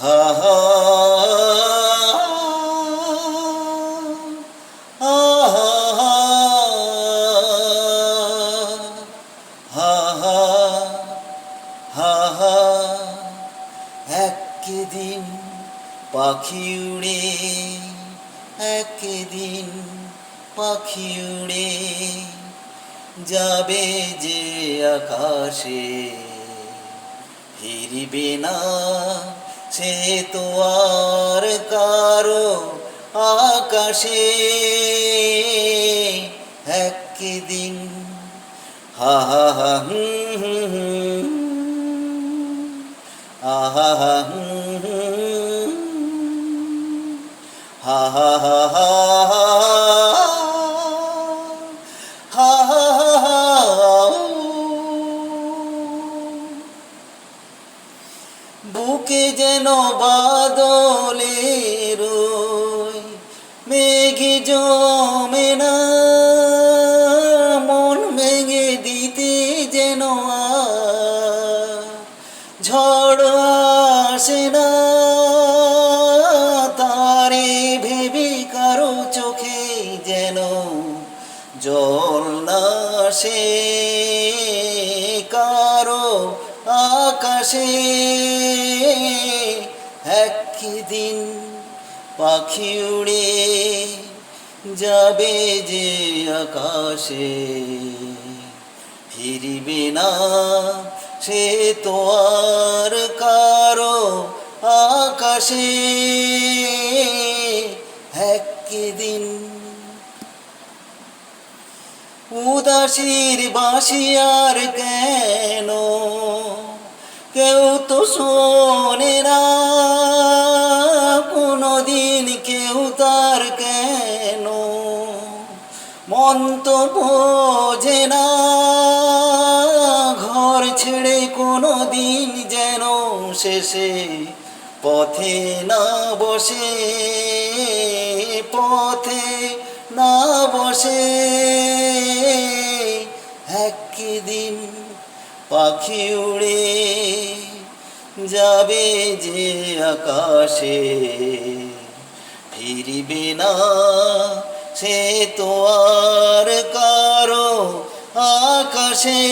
হা হা একদিন পাখি উড়ে, একদিন পাখি উড়ে যাবে যে আকাশে, ফিরবে না সে তো আর কারো আকাশে। একদিন হা হা হা আহা হা হা হা হা হা হা। বুকে যেন বাদলের মেঘ জমে না, মন ভেঙে দিতে যেন ঝড় আসে না। তারে ভেবে কারো চোখে যেন জল না আসে, কারো আকাশে। একদিন পাখি উড়ে যাবে যে আকাশে, ফিরবে না সে তো আর কারো আকাশে। একদিন উদাসীর বাঁশি আর কেন কেউ তো শোনে না, কোনদিন কেউ তার কেন মন তো বোঝে না। ঘর ছেড়ে কোনদিন যেন শেষে পথে না বসে, পথে না বসে। একদিন পাখি উড়ে যাবে যে আকাশে, ফিরবে না সে তো আর কারো আকাশে।